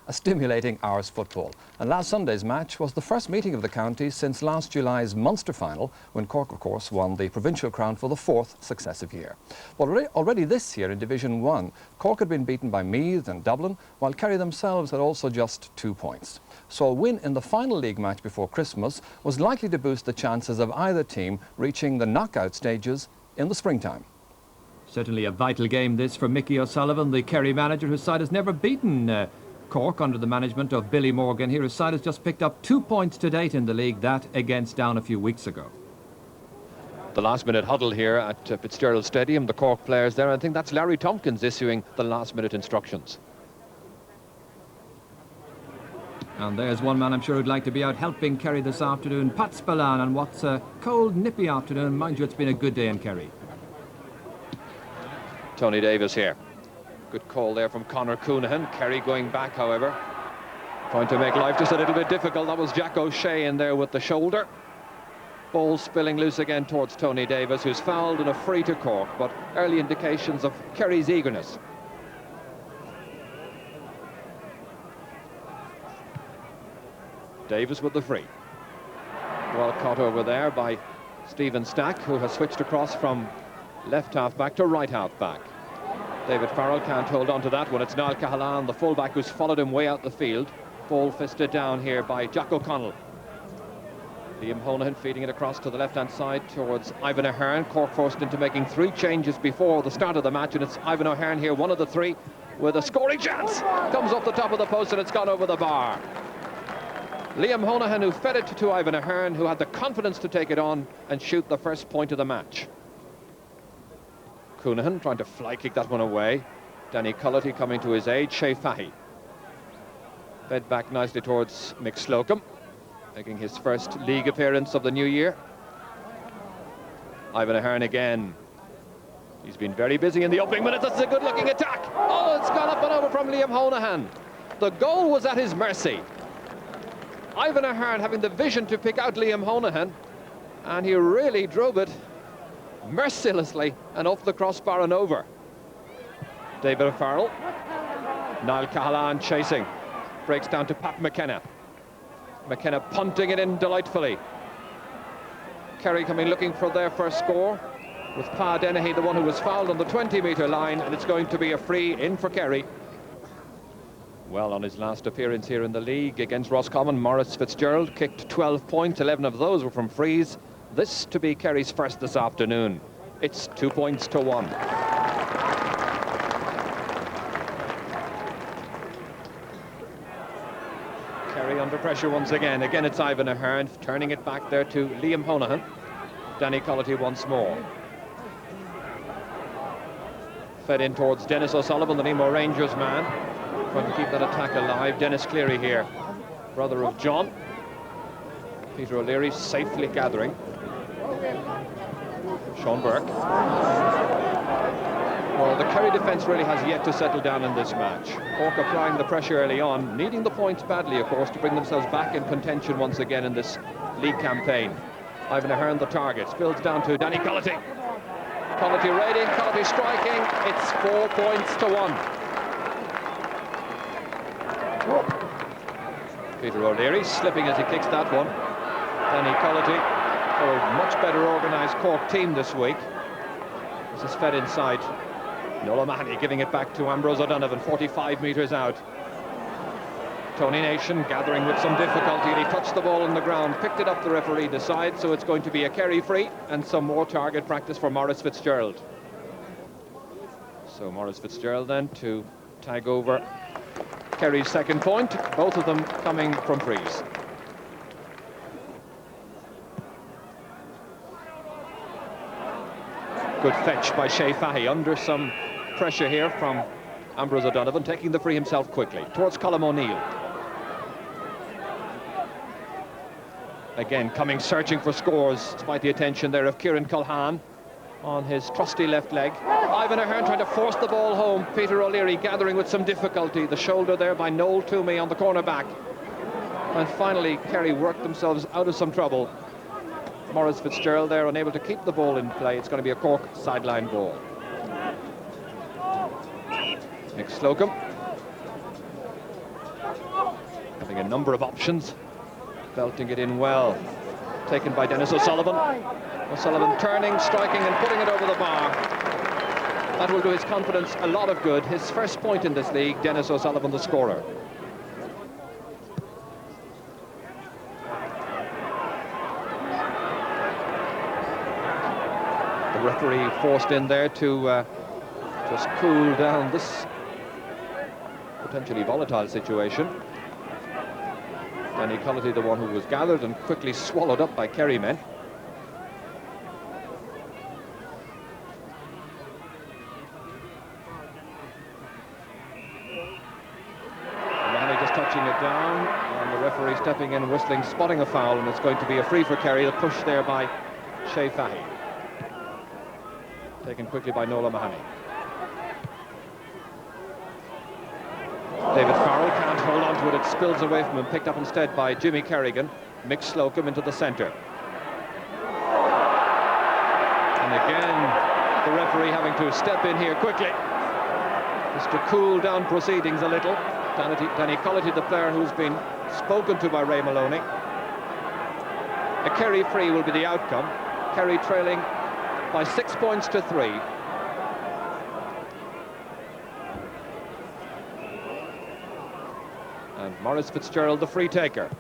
a stimulating hour's football. And last Sunday's match was the first meeting of the county since last July's Munster final, when Cork, of course, won the provincial crown for the 4th successive year. Well, already this year in Division 1, Cork had been beaten by Meath and Dublin, while Kerry themselves had also just 2 points. So a win in the final league match before Christmas was likely to boost the chances of either team reaching the knockout stages in the springtime. Certainly a vital game this for Mickey O'Sullivan, the Kerry manager, whose side has never beaten Cork under the management of Billy Morgan here. His side has just picked up 2 points to date in the league, that against Down a few weeks ago. The last-minute huddle here at Fitzgerald Stadium, the Cork players there. I think that's Larry Tompkins issuing the last-minute instructions. And there's one man I'm sure who'd like to be out helping Kerry this afternoon, Pat Spillane, on what's a cold, nippy afternoon. Mind you, it's been a good day in Kerry. Tony Davis here. Good call there from Conor Coonahan. Kerry going back, however, trying to make life just a little bit difficult. That was Jack O'Shea in there with the shoulder. Ball spilling loose again towards Tony Davis, who's fouled and a free to Cork, but early indications of Kerry's eagerness. Davis with the free. Well caught over there by Stephen Stack, who has switched across from left half back to right half back. David Farrell can't hold on to that one. It's Niall Cahalane, the fullback, who's followed him way out the field. Ball fisted down here by Jack O'Connell. Liam Honohan feeding it across to the left-hand side towards Ivan Ahern. Cork forced into making 3 changes before the start of the match, and it's Ivan Ahern here, one of the 3, with a scoring chance. Comes off the top of the post and it's gone over the bar. Liam Honohan, who fed it to Ivan Ahern, who had the confidence to take it on and shoot the first point of the match. Coonahan trying to fly kick that one away. Danny Cullity coming to his aid. Shea Fahy fed back nicely towards Mick Slocum, making his first league appearance of the new year. Ivan Ahern again. He's been very busy in the opening minutes. That's a good looking attack. Oh, it's gone up and over from Liam Honohan. The goal was at his mercy. Ivan Ahern having the vision to pick out Liam Honohan, and he really drove it mercilessly and off the crossbar and over. David Farrell. Niall Cahalane chasing. Breaks down to Pat McKenna. McKenna punting it in delightfully. Kerry coming looking for their first score, with Pa Dennehy, the one who was fouled on the 20-metre line, and it's going to be a free in for Kerry. Well, on his last appearance here in the league against Roscommon, Maurice Fitzgerald kicked 12 points, 11 of those were from frees. This to be Kerry's first this afternoon. It's 2 points to 1. Kerry under pressure once again. Again, it's Ivan Ahern turning it back there to Liam Honohan. Danny Cullity once more. Fed in towards Dennis O'Sullivan, the Nemo Rangers man. Trying to keep that attack alive. Dennis Cleary here, brother of John. Peter O'Leary safely gathering. Sean Burke. Well, the Kerry defence really has yet to settle down in this match. Cork applying the pressure early on, needing the points badly, of course, to bring themselves back in contention once again in this league campaign. Ivan Ahern the target, spills down to Danny Cullity. Cullity raiding, Cullity striking. It's 4 points to 1. Peter O'Leary slipping as he kicks that one. Danny Cullity for a much better organised Cork team this week. This is fed inside. Noel Mahoney giving it back to Ambrose O'Donovan, 45 metres out. Tony Nation gathering with some difficulty, and he touched the ball on the ground, picked it up, the referee decides, so it's going to be a Kerry free and some more target practice for Maurice Fitzgerald. So Maurice Fitzgerald then to tag over Kerry's second point, both of them coming from frees. Good fetch by Shea Fahy, under some pressure here from Ambrose O'Donovan, taking the free himself quickly towards Colm O'Neill. Again coming searching for scores, despite the attention there of Kieran Culhane on his trusty left leg. Ivan Ahern trying to force the ball home. Peter O'Leary gathering with some difficulty. The shoulder there by Noel Toomey on the cornerback. And finally Kerry worked themselves out of some trouble. Maurice Fitzgerald there unable to keep the ball in play. It's going to be a Cork sideline ball. Mick Slocum having a number of options, belting it in well. Taken by Dennis O'Sullivan. O'Sullivan turning, striking and putting it over the bar. That will do his confidence a lot of good. His first point in this league, Dennis O'Sullivan the scorer. The referee forced in there to just cool down this potentially volatile situation. Danny Cullity, the one who was gathered and quickly swallowed up by Kerry men. Mahoney just touching it down, and the referee stepping in, whistling, spotting a foul, and it's going to be a free for Kerry. The push there by Shea Fahy. Taken quickly by Nola Mahoney. David Farrell can't hold on to it. It spills away from him, picked up instead by Jimmy Kerrigan. Mick Slocum into the centre. And again, the referee having to step in here quickly, just to cool down proceedings a little. Danny Cullity, the player who's been spoken to by Ray Maloney. A Kerry free will be the outcome. Kerry trailing by 6 points to 3. And Maurice Fitzgerald, the free taker.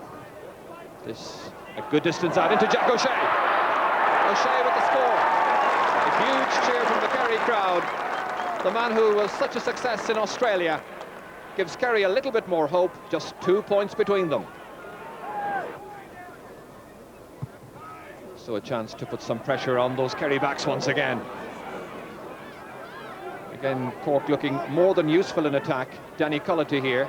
This a good distance out into Jack O'Shea. O'Shea with the score. A huge cheer from the Kerry crowd. The man who was such a success in Australia gives Kerry a little bit more hope. Just 2 points between them. So a chance to put some pressure on those Kerry backs once again. Again, Cork looking more than useful in attack. Danny Cullity here.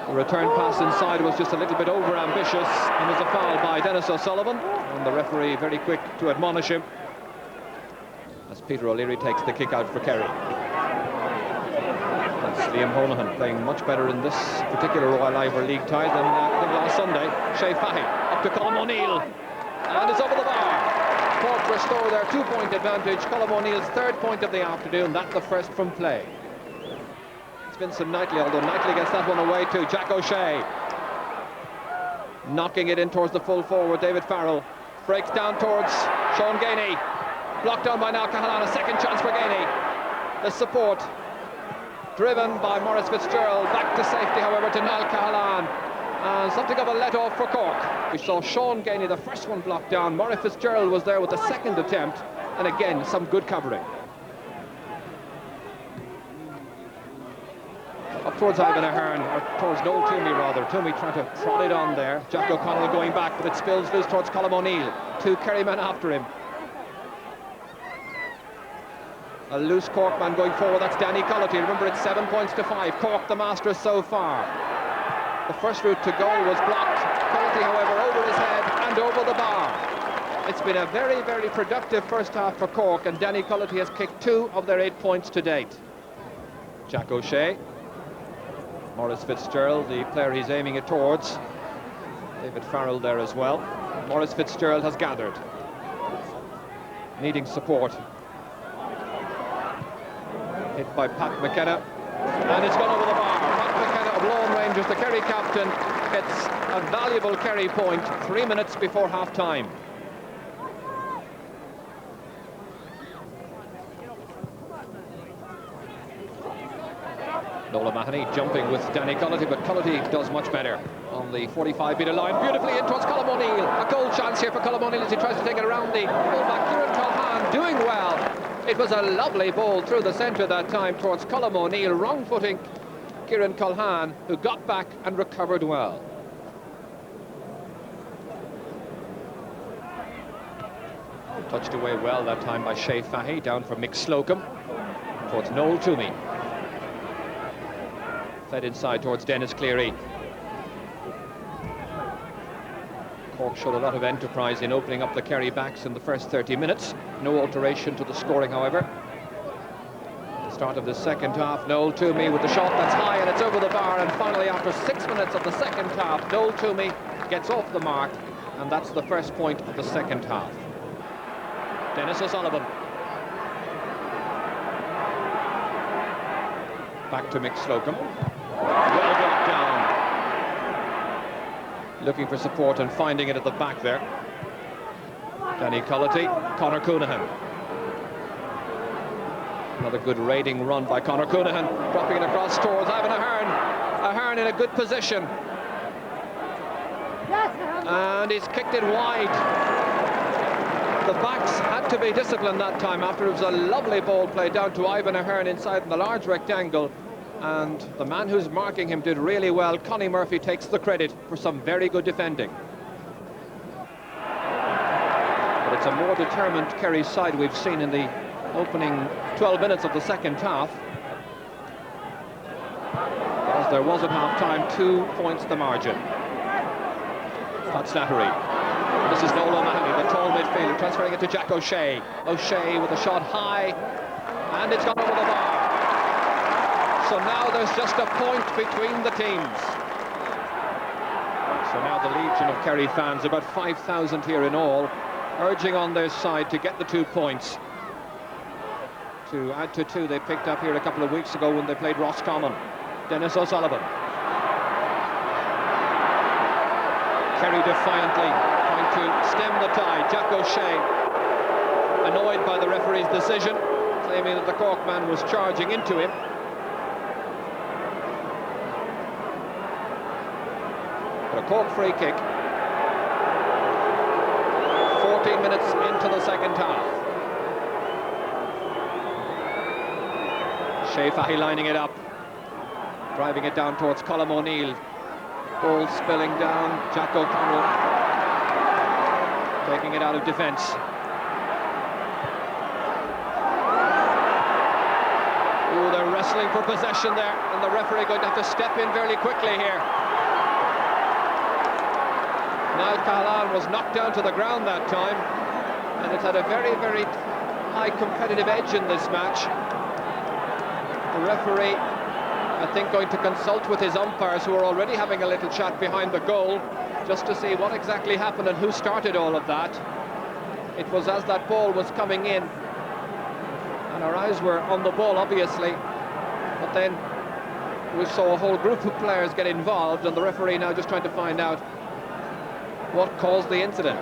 The return pass inside was just a little bit over-ambitious, and there's a foul by Dennis O'Sullivan, and the referee very quick to admonish him as Peter O'Leary takes the kick out for Kerry. That's Liam Honohan playing much better in this particular Royal Ivor League tie than I think last Sunday. Shea Fahy up to Colm O'Neill, and it's over the bar. Cork restore their 2-point advantage. Colm O'Neill's 3rd point of the afternoon. That's the first from play. It's Vincent Knightley, although Knightley gets that one away to Jack O'Shea. Knocking it in towards the full forward, David Farrell. Breaks down towards Sean Gainey. Blocked down by Niall Cahalane, a second chance for Gainey. The support driven by Maurice Fitzgerald. Back to safety, however, to Niall Cahalane. And something of a let-off for Cork. We saw Sean Gainey, the first one, blocked down. Maurice Fitzgerald was there with the second attempt. And again, some good covering. Up towards Ivan Ahern, or towards Noel Toomey rather. Toomey trying to prod it on there. Jack O'Connell going back, but it spills loose towards Colm O'Neill. 2 Kerry men after him. A loose Cork man going forward, that's Danny Cullity. Remember, it's 7 points to 5. Cork the masters so far. The first route to goal was blocked. Cullity, however, over his head and over the bar. It's been a very, very productive first half for Cork, and Danny Cullity has kicked 2 of their 8 points to date. Jack O'Shea. Maurice Fitzgerald, the player he's aiming it towards. David Farrell there as well. Maurice Fitzgerald has gathered, needing support. Hit by Pat McKenna, and it's gone over the bar. Pat McKenna of Lawn Rangers, the Kerry captain, gets a valuable Kerry point 3 minutes before half-time. Nola Mahoney jumping with Danny Cullity, but Cullity does much better on the 45-metre line. Beautifully in towards Colm O'Neill. A goal chance here for Colm O'Neill as he tries to take it around the fullback. Kieran Culhane doing well. It was a lovely ball through the centre that time towards Colm O'Neill, wrong-footing Kieran Culhane, who got back and recovered well. Touched away well that time by Shea Fahy, down for Mick Slocum towards Noel Toomey. Fed inside towards Dennis Cleary. Cork showed a lot of enterprise in opening up the Kerry backs in the first 30 minutes. No alteration to the scoring, however. The start of the second half, Noel Toomey with the shot that's high, and it's over the bar. And finally, after 6 minutes of the second half, Noel Toomey gets off the mark, and that's the first point of the second half. Dennis O'Sullivan. Back to Mick Slocum. Well blocked down. looking for support and finding it at the back there. Danny Cullity, Conor Coonahan. Another good raiding run by Conor Coonahan, dropping it across towards Ivan Ahern. Ahern in a good position. And he's kicked it wide. The backs had to be disciplined that time after it was a lovely ball played down to Ivan Ahern inside the large rectangle. And the man who's marking him did really well. Connie Murphy takes the credit for some very good defending. But it's a more determined Kerry side we've seen in the opening 12 minutes of the second half. As there was at half-time, 2 points the margin. That's Slattery. This is Noel O'Mahony, the tall midfielder, transferring it to Jack O'Shea. O'Shea with a shot high, and it's gone over the bar. So now there's just a point between the teams. So now the legion of Kerry fans, about 5,000 here in all, urging on their side to get the 2 points. To add to 2 they picked up here a couple of weeks ago when they played Roscommon. Dennis O'Sullivan. Kerry defiantly trying to stem the tide. Jack O'Shea, annoyed by the referee's decision, claiming that the Cork man was charging into him. But a Cork free kick. 14 minutes into the second half. Shea Fahy lining it up, driving it down towards Colm O'Neill. Ball spilling down, Jack O'Connell taking it out of defence. Oh, they're wrestling for possession there, and the referee going to have to step in very quickly here. Niall Cahalane was knocked down to the ground that time, and it had a very, very high competitive edge in this match. The referee, I think, going to consult with his umpires, who are already having a little chat behind the goal, just to see what exactly happened and who started all of that. It was as that ball was coming in, and our eyes were on the ball, obviously, but then we saw a whole group of players get involved, and the referee now just trying to find out what caused the incident.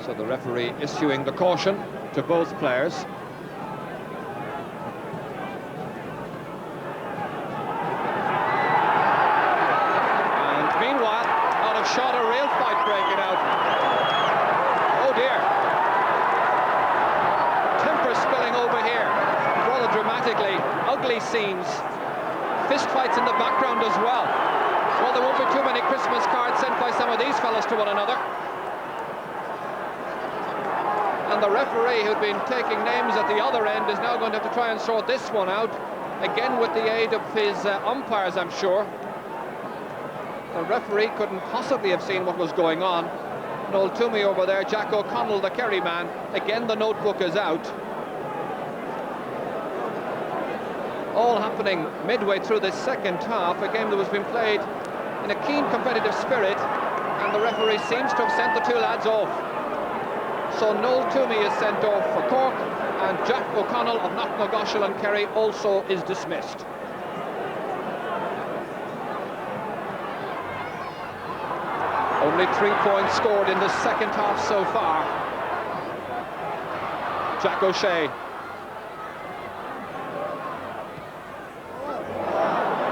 So the referee issuing the caution to both players. Shot, a real fight breaking out. Oh dear. Temper spilling over here. Rather dramatically. Ugly scenes. Fist fights in the background as well. Well, there won't be too many Christmas cards sent by some of these fellas to one another. And the referee, who'd been taking names at the other end, is now going to have to try and sort this one out. Again with the aid of his umpires, I'm sure. The referee couldn't possibly have seen what was going on. Noel Toomey over there, Jack O'Connell, the Kerry man. Again, the notebook is out. All happening midway through this second half, a game that was being played in a keen competitive spirit, and the referee seems to have sent the 2 lads off. So Noel Toomey is sent off for Cork, and Jack O'Connell of Knocknagoshel and Kerry also is dismissed. Only 3 points scored in the second half so far. Jack O'Shea.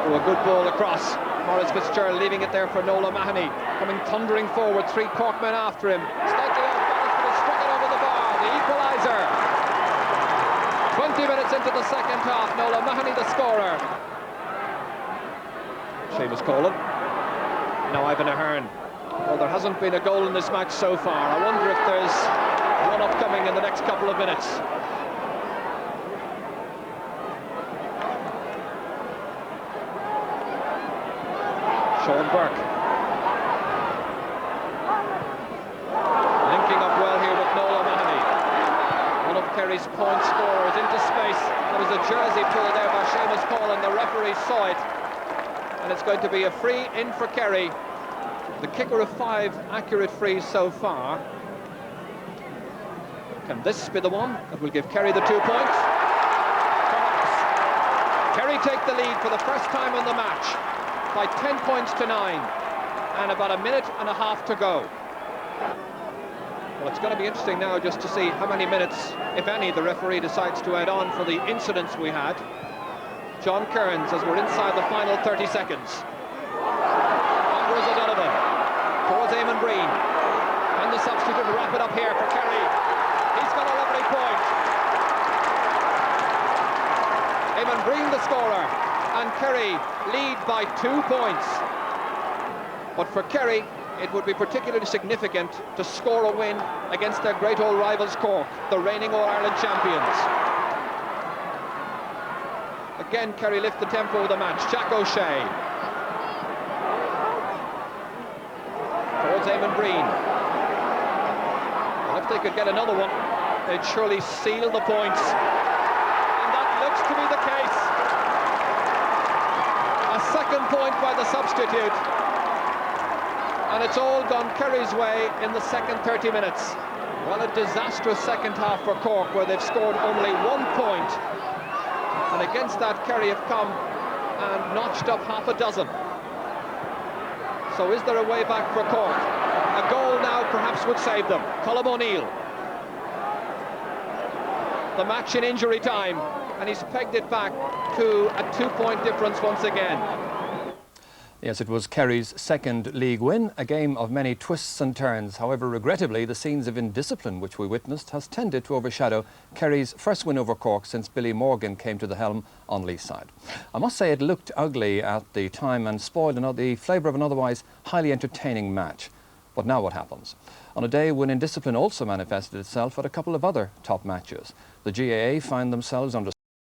Oh, a good ball across. Maurice Fitzgerald leaving it there for Noel O'Mahony. Coming thundering forward, 3 Cork men after him. Slightly off balance, but he struck it over the bar. The equaliser. 20 minutes into the second half. Noel O'Mahony the scorer. Seamus Colan. Now Ivan Ahern. Well, there hasn't been a goal in this match so far. I wonder if there's one upcoming in the next couple of minutes. Sean Burke. Linking up well here with Noel O'Mahony. One of Kerry's point scorers into space. There was a jersey pull there by Seamus Colan. The referee saw it. And it's going to be a free in for Kerry. The kicker of 5 accurate frees so far. Can this be the one that will give Kerry the 2 points? Kerry take the lead for the first time in the match by 10 points to 9. and about a minute and a half to go. Well, it's going to be interesting now just to see how many minutes, if any, the referee decides to add on for the incidents we had. John Kearns, as we're inside the final 30 seconds. Andrews O'Donovan towards Eamon Breen. And the substitute to wrap it up here for Kerry. He's got a lovely point. Eamon Breen the scorer, and Kerry lead by 2 points. But for Kerry, it would be particularly significant to score a win against their great old rivals Cork, the reigning All-Ireland champions. Again, Kerry lift the tempo of the match. Jack O'Shea towards Eamon Breen. Well, if they could get another one, they'd surely seal the points. And that looks to be the case. A second point by the substitute. And it's all gone Kerry's way in the second 30 minutes. Well, a disastrous second half for Cork, where they've scored only 1 point. And against that, Kerry have come and notched up half a dozen. So is there a way back for Cork? A goal now perhaps would save them. Colm O'Neill. The match in injury time, and he's pegged it back to a 2-point difference once again. Yes, it was Kerry's second league win, a game of many twists and turns. However, regrettably, the scenes of indiscipline which we witnessed has tended to overshadow Kerry's first win over Cork since Billy Morgan came to the helm on Lee's side. I must say it looked ugly at the time and spoiled the flavour of an otherwise highly entertaining match. But now what happens? On a day when indiscipline also manifested itself at a couple of other top matches, the GAA found themselves under